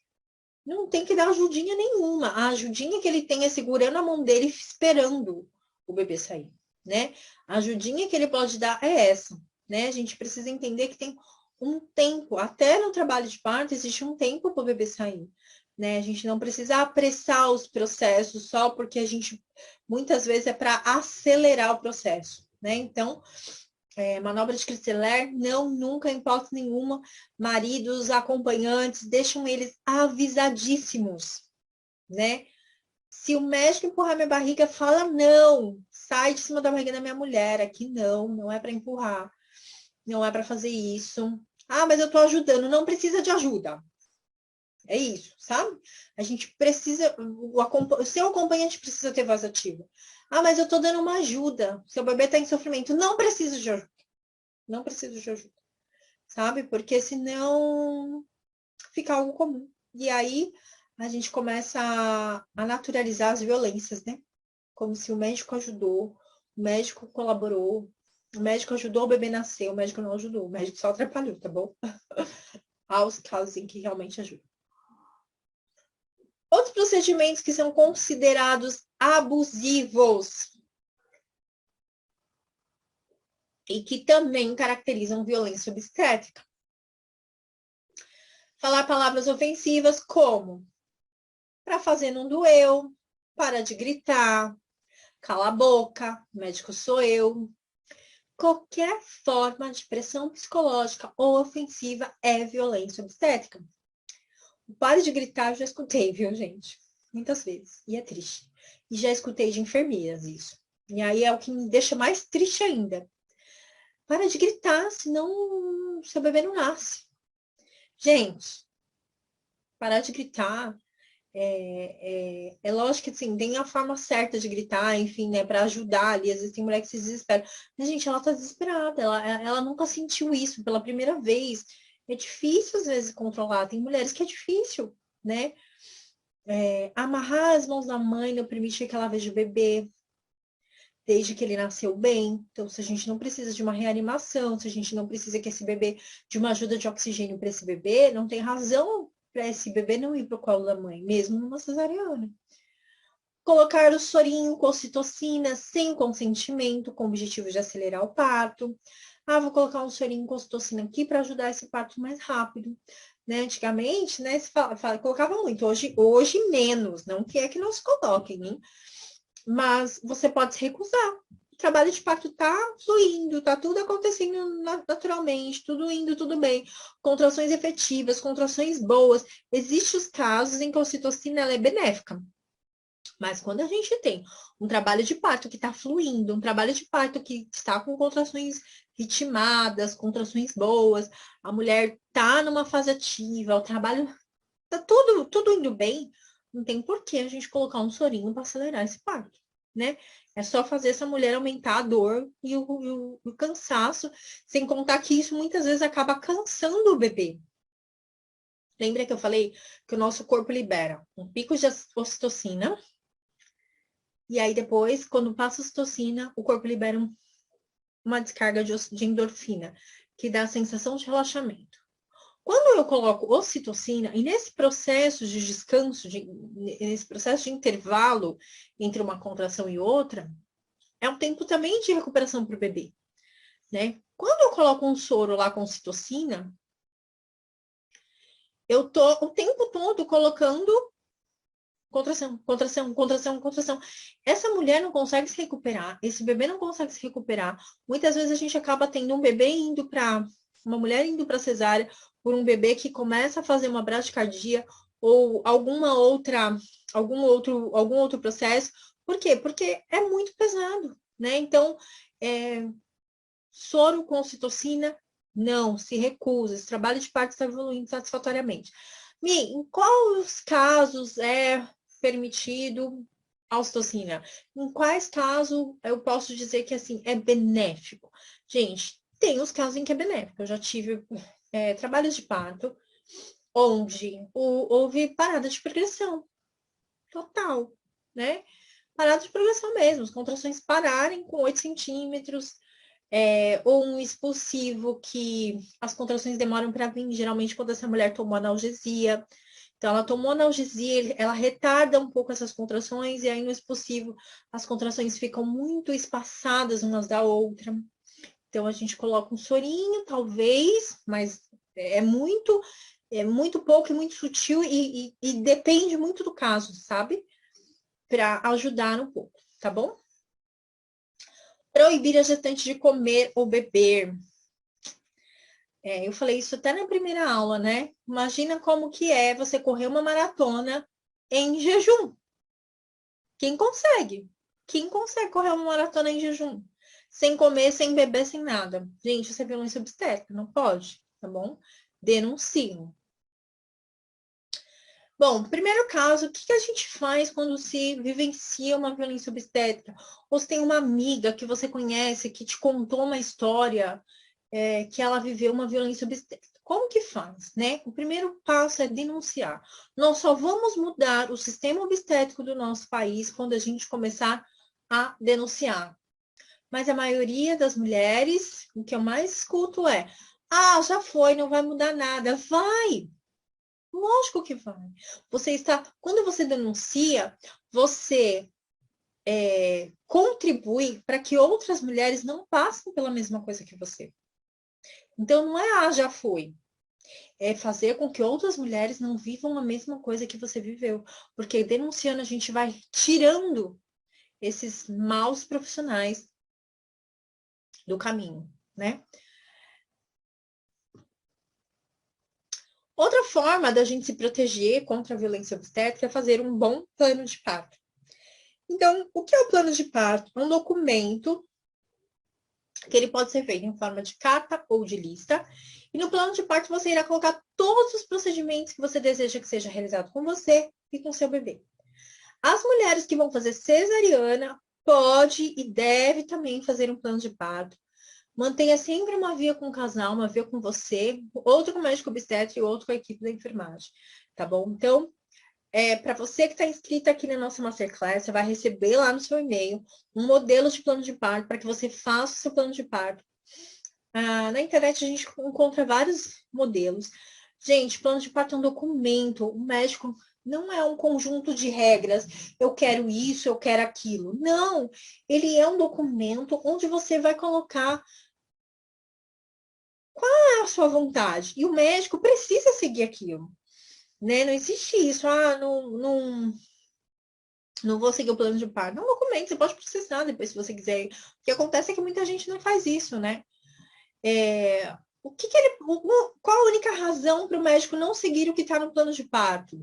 Speaker 1: Não tem que dar ajudinha nenhuma. A ajudinha que ele tem é segurando a mão dele, esperando o bebê sair, né? A ajudinha que ele pode dar é essa, né? A gente precisa entender que tem um tempo, até no trabalho de parto existe um tempo para o bebê sair, né? A gente não precisa apressar os processos só porque a gente muitas vezes é para acelerar o processo, né? Então, manobra de Christeler, não, nunca, em hipótese nenhuma, maridos, acompanhantes, deixam eles avisadíssimos, né? Se o médico empurrar minha barriga, fala não, sai de cima da barriga da minha mulher, aqui não, não é para empurrar, não é para fazer isso. Ah, mas eu estou ajudando, não precisa de ajuda. É isso, sabe? A gente precisa, o seu acompanhante precisa ter voz ativa. Ah, mas eu estou dando uma ajuda, seu bebê está em sofrimento, não precisa de ajuda. Não preciso de ajuda. sabe? Porque senão fica algo comum. E aí a gente começa a naturalizar as violências, né? Como se o médico ajudou, o médico colaborou, o médico ajudou o bebê nascer, o médico não ajudou, o médico só atrapalhou, tá bom? Há os casos em que realmente ajuda. Outros procedimentos que são considerados abusivos e que também caracterizam violência obstétrica. Falar palavras ofensivas como pra fazer não doeu, para de gritar, cala a boca, médico sou eu. Qualquer forma de pressão psicológica ou ofensiva é violência obstétrica. O pare de gritar eu já escutei, viu, gente? Muitas vezes. E é triste. E já escutei de enfermeiras isso. E aí é o que me deixa mais triste ainda. Para de gritar, senão seu bebê não nasce. Gente, parar de gritar é lógico que assim, tem a forma certa de gritar, enfim, né, para ajudar ali. Às vezes tem mulher que se desespera. Mas, gente, ela tá desesperada, ela nunca sentiu isso pela primeira vez. É difícil, às vezes, controlar. Tem mulheres que é difícil, né? Amarrar as mãos da mãe não permite que ela veja o bebê desde que ele nasceu bem. Então, se a gente não precisa de uma reanimação, se a gente não precisa que esse bebê, de uma ajuda de oxigênio para esse bebê, não tem razão para esse bebê não ir para o colo da mãe, mesmo numa cesariana. Colocar o sorinho com ocitocina sem consentimento, com o objetivo de acelerar o parto. Ah, vou colocar um sorinho com ocitocina aqui para ajudar esse parto mais rápido. Né? Antigamente, né, se colocava muito, hoje menos, não que é que não se coloquem, hein? Mas você pode se recusar. O trabalho de parto tá fluindo, tá tudo acontecendo naturalmente, tudo indo tudo bem. Contrações efetivas, contrações boas. Existem os casos em que a ocitocina ela é benéfica. Mas quando a gente tem um trabalho de parto que está fluindo, um trabalho de parto que está com contrações ritmadas, contrações boas, a mulher está numa fase ativa, o trabalho está tudo indo bem, não tem por que a gente colocar um sorinho para acelerar esse parto, né? É só fazer essa mulher aumentar a dor e o cansaço, sem contar que isso muitas vezes acaba cansando o bebê. Lembra que eu falei que o nosso corpo libera um pico de ocitocina, e aí depois, quando passa a ocitocina, o corpo libera uma descarga de endorfina, que dá a sensação de relaxamento. Quando eu coloco ocitocina, e nesse processo de descanso, nesse processo de intervalo entre uma contração e outra, é um tempo também de recuperação para o bebê, né? Quando eu coloco um soro lá com ocitocina, eu tô o tempo todo colocando contração, contração, contração, contração. Essa mulher não consegue se recuperar, esse bebê não consegue se recuperar. Muitas vezes a gente acaba tendo um bebê indo para uma mulher indo para cesárea por um bebê que começa a fazer uma bradicardia ou algum outro processo. Por quê? Porque é muito pesado, né? Então, soro com ocitocina, não, se recusa. Esse trabalho de parto está evoluindo satisfatoriamente. Mi, em quais casos é permitido a ocitocina? Em quais casos eu posso dizer que assim é benéfico? Gente, tem os casos em que é benéfico. Eu já tive trabalhos de parto onde houve parada de progressão total, né? Parada de progressão mesmo, as contrações pararem com 8 centímetros, ou um expulsivo que as contrações demoram para vir, geralmente quando essa mulher tomou analgesia. Então, ela tomou analgesia, ela retarda um pouco essas contrações, e aí no expulsivo as contrações ficam muito espaçadas umas da outra. Então, a gente coloca um sorinho, talvez, mas é muito, é muito pouco e muito sutil, e depende muito do caso, sabe? Para ajudar um pouco, tá bom? Proibir a gestante de comer ou beber. Eu falei isso até na primeira aula, né? Imagina como que é você correr uma maratona em jejum. Quem consegue? Quem consegue correr uma maratona em jejum? Sem comer, sem beber, sem nada. Gente, isso é violência obstétrica, não pode, tá bom? Denunciam. Bom, primeiro caso, o que a gente faz quando se vivencia uma violência obstétrica? Ou se tem uma amiga que você conhece que te contou uma história que ela viveu uma violência obstétrica. Como que faz, né? O primeiro passo é denunciar. Nós só vamos mudar o sistema obstétrico do nosso país quando a gente começar a denunciar. Mas a maioria das mulheres, o que eu mais escuto é: ah, já foi, não vai mudar nada. Vai! Lógico que vai. Quando você denuncia, você contribui para que outras mulheres não passem pela mesma coisa que você. Então, não é já foi. É fazer com que outras mulheres não vivam a mesma coisa que você viveu. Porque denunciando, a gente vai tirando esses maus profissionais do caminho, né? Outra forma da gente se proteger contra a violência obstétrica é fazer um bom plano de parto. Então, o que é o plano de parto? É um documento que ele pode ser feito em forma de carta ou de lista. E no plano de parto você irá colocar todos os procedimentos que você deseja que seja realizado com você e com seu bebê. As mulheres que vão fazer cesariana pode e deve também fazer um plano de parto. Mantenha sempre uma via com o casal, uma via com você, outro com o médico obstetra e outro com a equipe da enfermagem, tá bom? Então, para você que está inscrita aqui na nossa Masterclass, você vai receber lá no seu e-mail um modelo de plano de parto para que você faça o seu plano de parto. Na internet a gente encontra vários modelos. Gente, plano de parto é um documento, o médico não é um conjunto de regras, eu quero isso, eu quero aquilo. Não, ele é um documento onde você vai colocar qual é a sua vontade. E o médico precisa seguir aquilo, né? Não existe isso, não vou seguir o plano de parto. Não, documento, você pode processar depois se você quiser. O que acontece é que muita gente não faz isso, né? Qual a única razão para o médico não seguir o que está no plano de parto?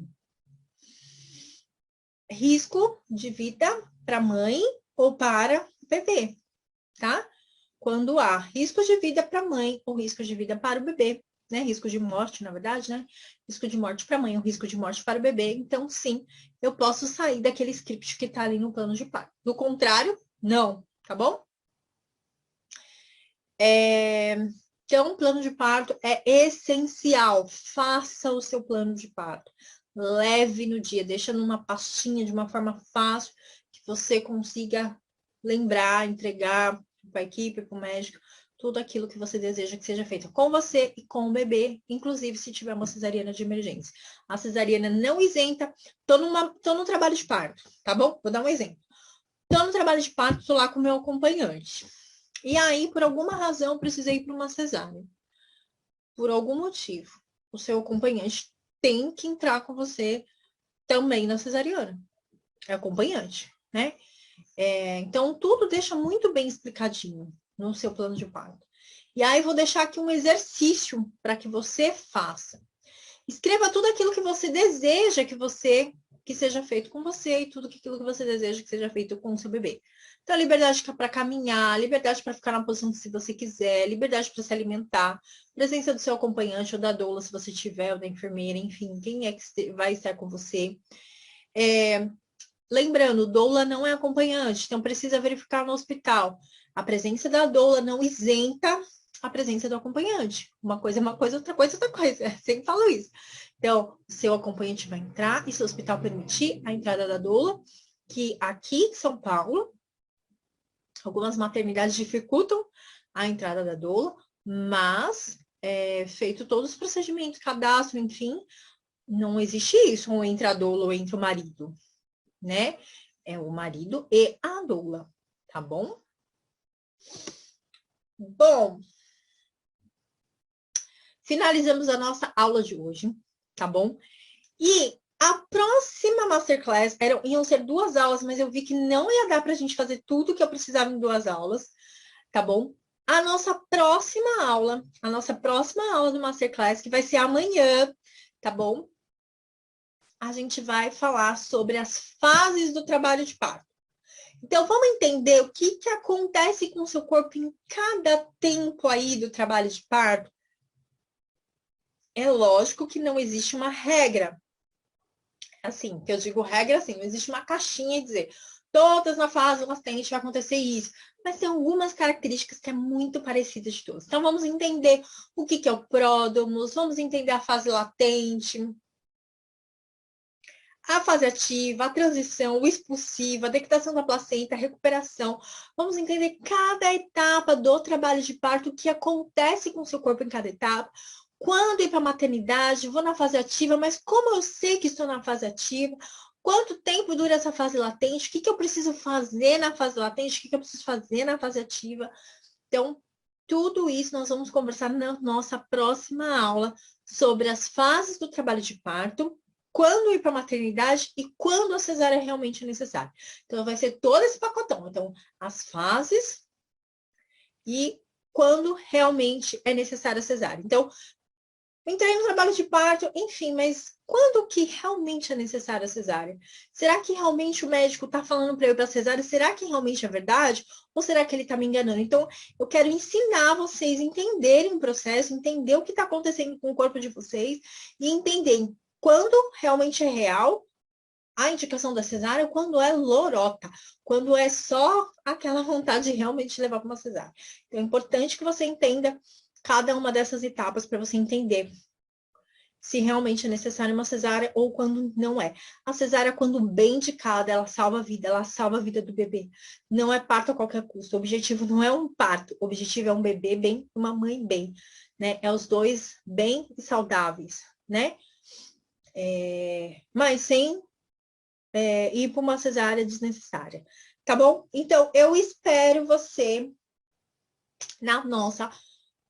Speaker 1: Risco de vida para a mãe ou para o bebê, tá? Quando há risco de vida para a mãe ou risco de vida para o bebê, né? Risco de morte, na verdade, né? Risco de morte para a mãe ou risco de morte para o bebê. Então, sim, eu posso sair daquele script que está ali no plano de parto. Do contrário, não, tá bom? Então, o plano de parto é essencial. Faça o seu plano de parto. Leve no dia, deixa numa pastinha de uma forma fácil, que você consiga lembrar, entregar para a equipe, para o médico, tudo aquilo que você deseja que seja feito com você e com o bebê, inclusive se tiver uma cesariana de emergência. A cesariana não isenta. Tô no trabalho de parto, tá bom? Vou dar um exemplo. Tô no trabalho de parto, tô lá com o meu acompanhante. E aí, por alguma razão, eu precisei ir para uma cesárea. Por algum motivo, o seu acompanhante tem que entrar com você também na cesariana. É acompanhante, né? Então, tudo deixa muito bem explicadinho no seu plano de parto. E aí, vou deixar aqui um exercício para que você faça. Escreva tudo aquilo que você deseja que seja feito com você e tudo aquilo que você deseja que seja feito com o seu bebê. Então, liberdade para caminhar, liberdade para ficar na posição se você quiser, liberdade para se alimentar, presença do seu acompanhante ou da doula, se você tiver, ou da enfermeira, enfim, quem é que vai estar com você. Lembrando, doula não é acompanhante, então precisa verificar no hospital. A presença da doula não isenta a presença do acompanhante. Uma coisa é uma coisa, outra coisa é outra coisa. Eu sempre falo isso. Então, seu acompanhante vai entrar e se o hospital permitir a entrada da doula, que aqui em São Paulo, algumas maternidades dificultam a entrada da doula, mas feito todos os procedimentos, cadastro, enfim, não existe isso, ou entra a doula ou entra o marido, né? É o marido e a doula, tá bom? Bom, finalizamos a nossa aula de hoje, tá bom? E a próxima Masterclass iam ser 2 aulas, mas eu vi que não ia dar para a gente fazer tudo que eu precisava em 2 aulas, tá bom? A nossa próxima aula do Masterclass, que vai ser amanhã, tá bom? A gente vai falar sobre as fases do trabalho de parto. Então, vamos entender o que acontece com o seu corpo em cada tempo aí do trabalho de parto? É lógico que não existe uma regra. assim, que eu digo regra assim, não existe uma caixinha e dizer, todas na fase latente vai acontecer isso. Mas tem algumas características que é muito parecida de todas. Então, vamos entender o que é o pródomos, vamos entender a fase latente, a fase ativa, a transição, o expulsivo, a dectação da placenta, a recuperação. Vamos entender cada etapa do trabalho de parto, o que acontece com o seu corpo em cada etapa. Quando ir para a maternidade, vou na fase ativa, mas como eu sei que estou na fase ativa? Quanto tempo dura essa fase latente? O que eu preciso fazer na fase latente? O que eu preciso fazer na fase ativa? Então, tudo isso nós vamos conversar na nossa próxima aula sobre as fases do trabalho de parto, quando ir para a maternidade e quando a cesárea é realmente necessária. Então, vai ser todo esse pacotão. Então, as fases e quando realmente é necessária a cesárea. Então, entrei no trabalho de parto, enfim, mas quando que realmente é necessária a cesárea? Será que realmente o médico está falando para eu ir para a cesárea? Será que realmente é verdade? Ou será que ele está me enganando? Então, eu quero ensinar vocês a entenderem o processo, entender o que está acontecendo com o corpo de vocês e entenderem quando realmente é real a indicação da cesárea, quando é lorota, quando é só aquela vontade de realmente levar para uma cesárea. Então, é importante que você entenda cada uma dessas etapas para você entender se realmente é necessária uma cesárea ou quando não é. A cesárea, quando bem indicada, ela salva a vida, ela salva a vida do bebê. Não é parto a qualquer custo. O objetivo não é um parto, o objetivo é um bebê bem, uma mãe bem, né? É os dois bem e saudáveis, né? Mas sem ir para uma cesárea desnecessária, tá bom? Então, eu espero você na nossa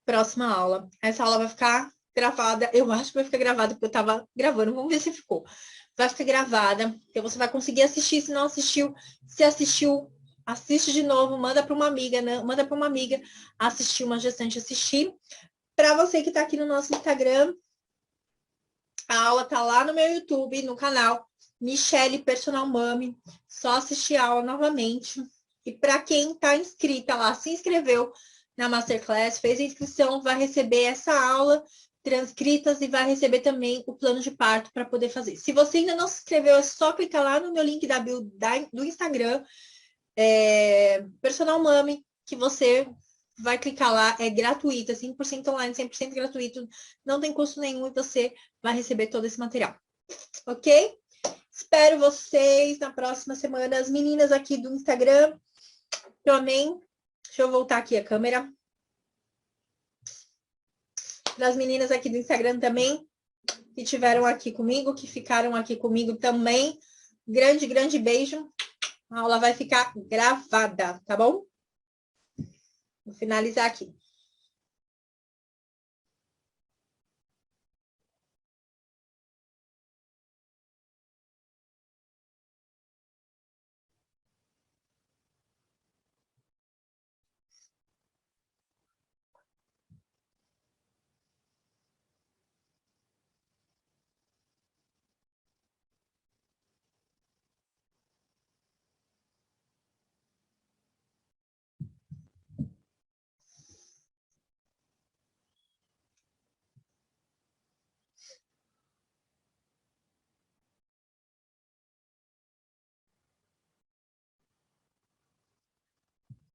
Speaker 1: próxima aula. Essa aula vai ficar gravada, eu acho que vai ficar gravada, porque eu estava gravando, vamos ver se ficou. Vai ficar gravada, então você vai conseguir assistir, se não assistiu, se assistiu, assiste de novo, manda para uma amiga, né? Manda para uma amiga assistir, uma gestante assistir. Para você que está aqui no nosso Instagram, a aula está lá no meu YouTube, no canal Michele Personal Mami. Só assistir a aula novamente. E para quem está inscrita lá, se inscreveu na Masterclass, fez a inscrição, vai receber essa aula transcritas e vai receber também o plano de parto para poder fazer. Se você ainda não se inscreveu, é só clicar lá no meu link da bio do Instagram, Personal Mami, que você vai clicar lá, é gratuito, é 100% online, 100% gratuito, não tem custo nenhum e você vai receber todo esse material. Ok? Espero vocês na próxima semana. As meninas aqui do Instagram também. Deixa eu voltar aqui a câmera. Das meninas aqui do Instagram também, que tiveram aqui comigo, que ficaram aqui comigo também. Grande, grande beijo. A aula vai ficar gravada, tá bom? Vou finalizar aqui.